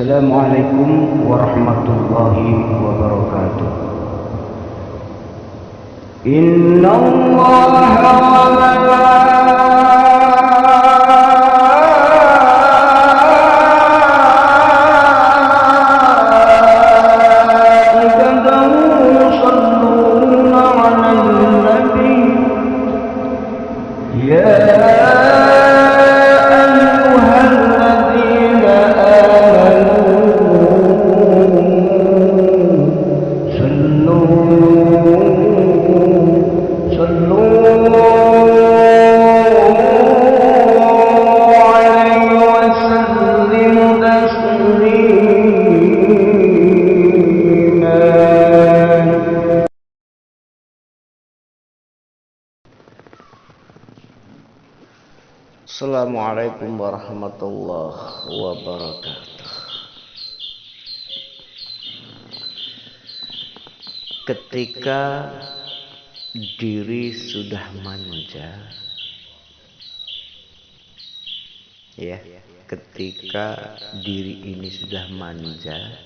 Assalamualaikum warahmatullahi wabarakatuh. Inna Allah Assalamualaikum warahmatullahi wabarakatuh. Ketika diri sudah manja, ya, ketika diri ini sudah manja,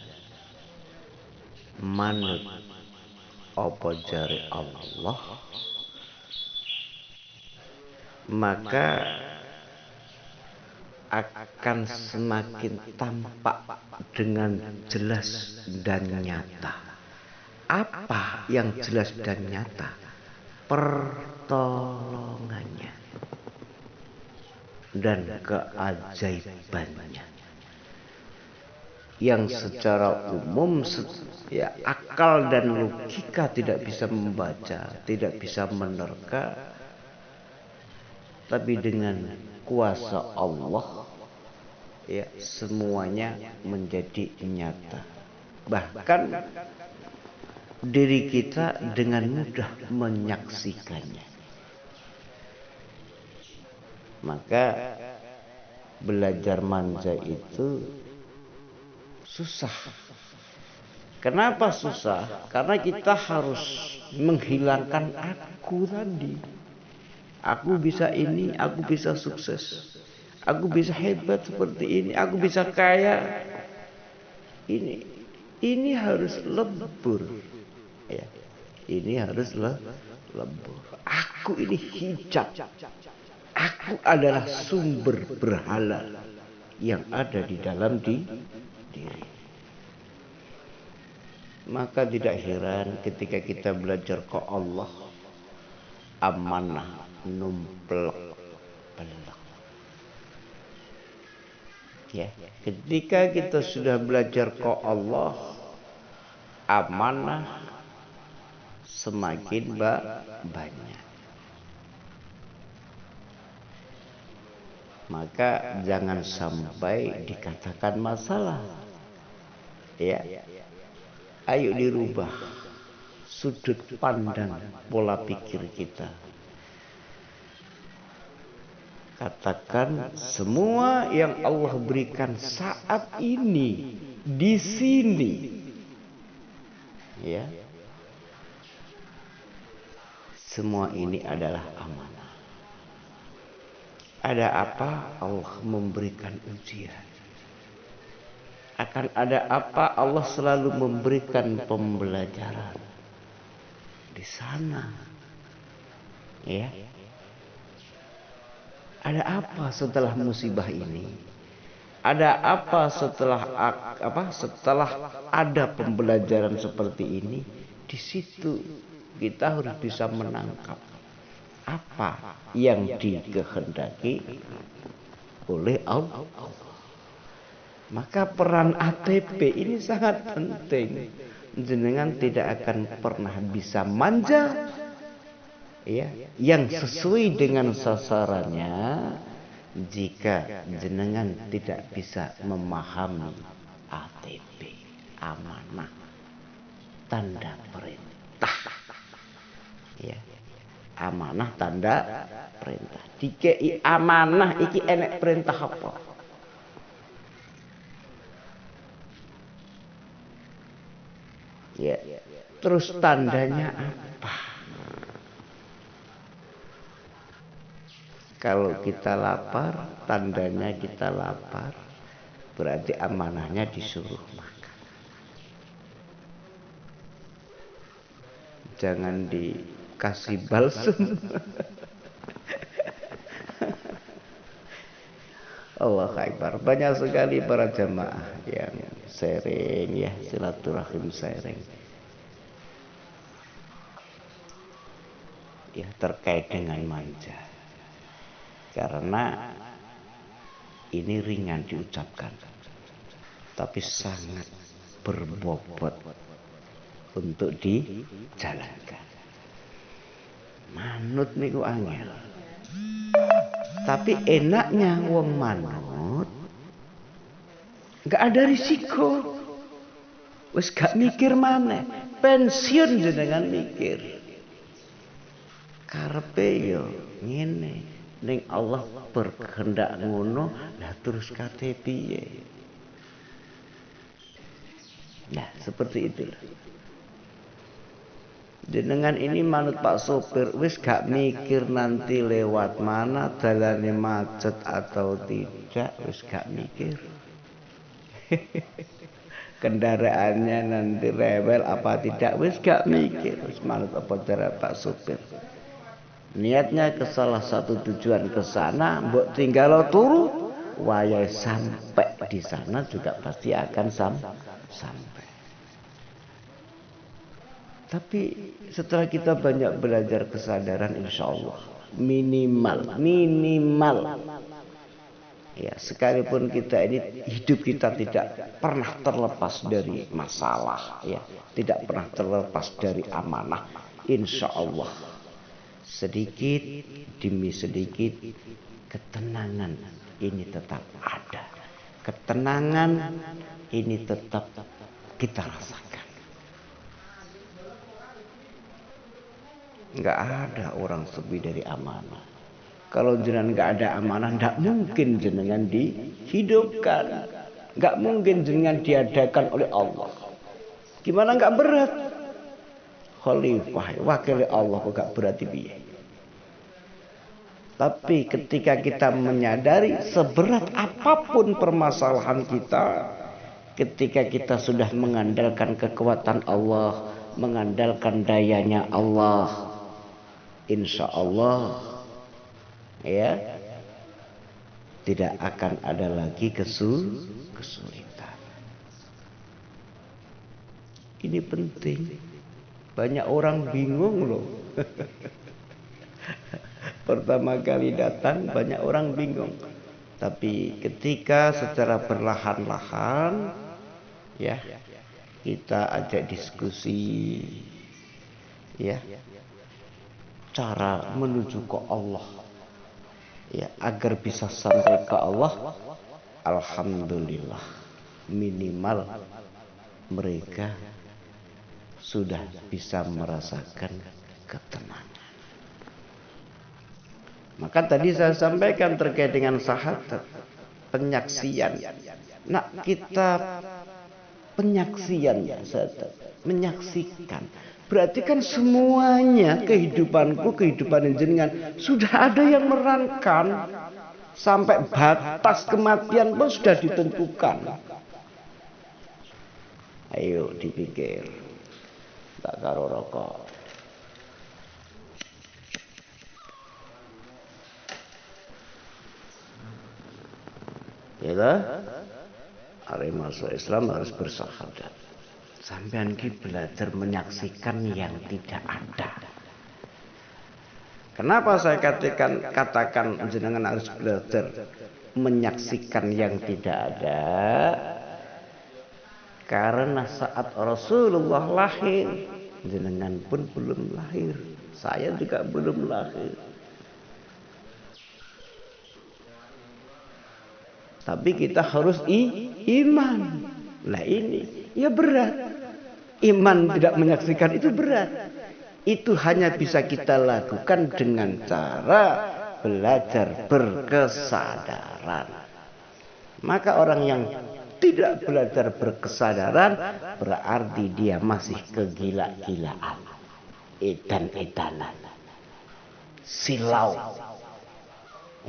manut apa jari Allah, maka akan semakin tampak dengan jelas dan nyata. Apa yang jelas dan nyata? Pertolongannya dan keajaibannya, yang secara umum ya, akal dan logika tidak bisa membaca, tidak bisa menerka, tapi dengan kuasa Allah, ya, semuanya menjadi nyata. Bahkan diri kita dengan mudah menyaksikannya. Maka belajar manja itu susah. Kenapa susah? Karena kita harus menghilangkan aku tadi. Aku bisa ini, aku bisa sukses, aku bisa hebat seperti ini, aku bisa kaya. Ini harus lebur, ya. Ini harus lebur. Aku ini hijab. Aku adalah sumber berhala yang ada di dalam diri. Maka tidak heran ketika kita belajar ke Allah, amanah numplek pelek. Ya, ketika kita sudah belajar ke Allah, amanah semakin banyak. Maka jangan sampai dikatakan masalah. Ya, ayo dirubah sudut pandang pola pikir kita. Katakan semua yang Allah berikan saat ini di sini, ya, semua ini adalah amanah. Ada apa? Allah memberikan ujian. Akan ada apa? Allah selalu memberikan pembelajaran di sana, ya. Ada apa setelah musibah ini? Ada apa setelah ada pembelajaran seperti ini? Di situ kita harus bisa menangkap apa yang dikehendaki oleh Allah. Maka peran ATP ini sangat penting. Jenengan tidak akan pernah bisa manja, ya, yang sesuai dengan sasarannya jika jenengan tidak bisa memahami ATP, amanah, tanda perintah, ya, amanah tanda perintah. Dikei amanah iki enek perintah apa? Ya, terus tandanya apa? Kalau kita lapar, tandanya kita lapar. berarti amanahnya disuruh makan. Jangan dikasih balsem. Allahu Akbar. Banyak sekali para jamaah yang sharing ya, silaturahim sharing. Ya, terkait dengan manja. Karena ini ringan diucapkan, tapi sangat berbobot untuk dijalankan. Manut niku angel. Tapi enaknya wong manut gak ada risiko. Wis gak mikir maneh, pensiun jenengan mikir. Karepe yo ngene, ning Allah berkehendak ngono, lah terus kate piye? Nah, seperti itulah. Jenengan ini manut Pak sopir, wis gak mikir nanti lewat mana, dalane macet atau tidak, wis gak mikir. Kendaraannya nanti rewel apa tidak, wis gak mikir, wis manut apa cara Pak sopir. Niatnya ke salah satu tujuan ke sana, mbok tinggal turu, wayahe sampai di sana juga pasti akan sampai. Tapi setelah kita banyak belajar kesadaran, insya Allah minimal ya, sekalipun kita ini hidup kita tidak pernah terlepas dari masalah ya, tidak pernah terlepas dari amanah, insya Allah sedikit demi sedikit ketenangan ini tetap ada, ketenangan ini tetap kita rasakan. Nggak ada orang sepi dari amanah. Kalau jenengan nggak ada amanah, nggak mungkin jenengan dihidupkan, nggak mungkin jenengan diadakan oleh Allah. Gimana nggak berat? Khalifah, wakil Allah kok nggak berat piye? Tapi ketika kita menyadari seberat apapun permasalahan kita, ketika kita sudah mengandalkan kekuatan Allah, mengandalkan dayanya Allah, insya Allah ya tidak akan ada lagi kesulitan. Ini penting. Banyak orang bingung loh. Pertama kali datang banyak orang bingung. Tapi ketika secara perlahan-lahan ya kita ajak diskusi ya, cara menuju ke Allah ya, agar bisa sampai ke Allah, alhamdulillah minimal mereka sudah bisa merasakan ketenangan. Maka tadi saya sampaikan terkait dengan syahadat, penyaksian. Nah, kita penyaksian ya, menyaksikan. Berarti kan semuanya kehidupanku, kehidupan jenengan sudah ada yang merangkan. Sampai batas kematian pun sudah ditentukan. Ayo dipikir. Tak karo rokok. Ya, hari masuk Islam harus bersahadat. Sampean ki belajar menyaksikan yang tidak ada. Kenapa saya katakan jenengan harus belajar menyaksikan yang tidak ada? Karena saat Rasulullah lahir, jenengan pun belum lahir, saya juga belum lahir. Tapi kita harus iman. Nah ini ya berat. Iman tidak menyaksikan itu berat. Itu hanya bisa kita lakukan dengan cara belajar berkesadaran. Maka orang yang tidak belajar berkesadaran berarti dia masih kegila-gilaan, edan-edanan, silau,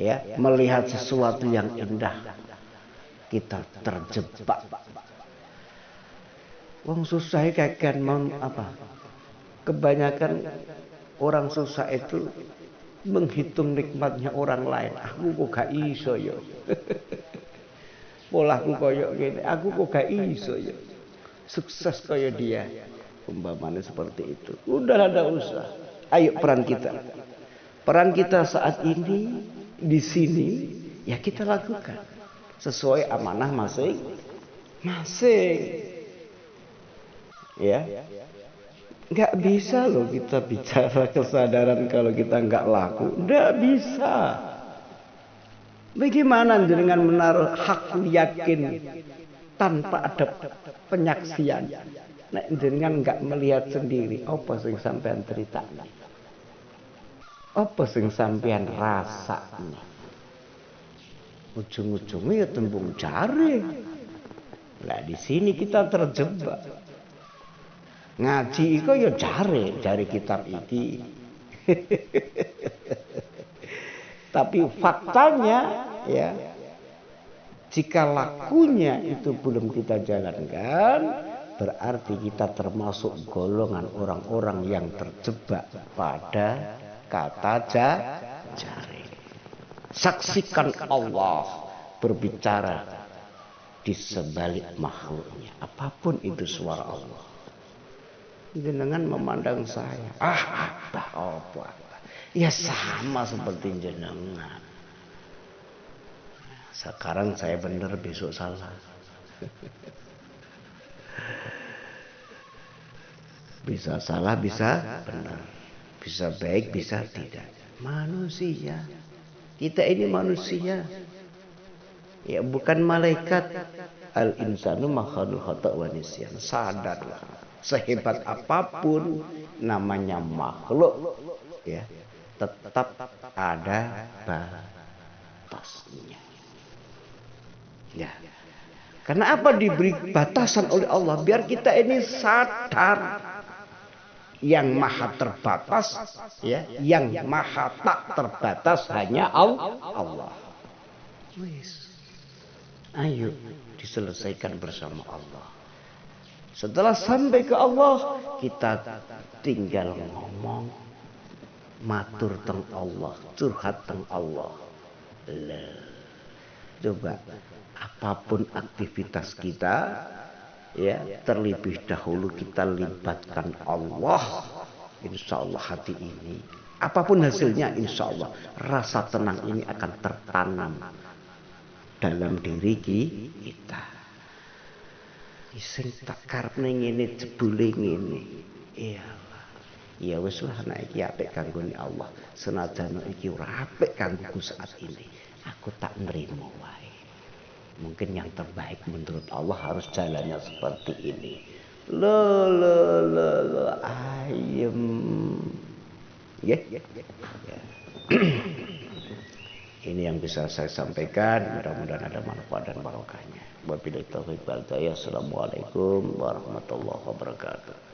ya, melihat sesuatu yang indah kita terjebak. Wong susah kagan mau apa? Kebanyakan orang susah itu menghitung nikmatnya orang lain. Aku kok gak iso ya. Polahku koyo gini, aku kok gak iso ya. Sukses koyo dia. Umpamanya seperti itu. Udah ada usaha. Ayo peran kita. Peran kita saat ini di sini ya kita lakukan sesuai amanah masing-masing. Ya. Nggak bisa loh kita bicara kesadaran kalau kita nggak laku. Nggak bisa. Bagaimana dengan menaruh hak yakin tanpa ada penyaksian? Nah, dengan nggak melihat sendiri, apa sing sampean cerita? Apa sing sampean rasa? Ujung-ujungnya ya tembung jari. Nah, di sini kita terjebak. Ngaji itu ya jari kitab iki. Tapi faktanya ya, jika lakunya itu belum kita jalankan, berarti kita termasuk golongan orang-orang yang terjebak pada kata jari. Saksikan Allah berbicara di sebalik makhluknya, apapun itu suara Allah. Jenengan memandang saya, apa? Ya sama seperti jenengan. Sekarang saya benar, besok salah. Bisa salah, bisa benar. Bisa baik, bisa tidak. Manusia. Kita ini manusia. Ya bukan malaikat. Al-insanu makhluk khata' wa nisyan. Sadarlah. Sehebat apapun namanya makhluk, ya tetap ada batasnya. Ya. Karena apa diberi batasan oleh Allah? Biar kita ini sadar yang maha terbatas, ya, yang maha tak terbatas hanya Allah. Ayo diselesaikan bersama Allah. Setelah sampai ke Allah, kita tinggal ngomong, matur teng Allah, curhat teng Allah. Coba apapun aktivitas kita, ya terlebih dahulu kita libatkan Allah. Insya Allah hati ini, apapun hasilnya, insya Allah rasa tenang ini akan tertanam dalam diri kita. Sing tak karepne ngene jebule ngene. Iyalah. Ya wis lah nek iki apik kanggone Allah. Senajan iki ora apik kanggoku saat ini, aku tak nerima wae. Mungkin yang terbaik menurut Allah harus jalannya seperti ini. Lo ayem. Ya. Ini yang bisa saya sampaikan, mudah-mudahan ada manfaat dan barokahnya. Wabillahi taufiq wal hidayah. Assalamualaikum warahmatullahi wabarakatuh.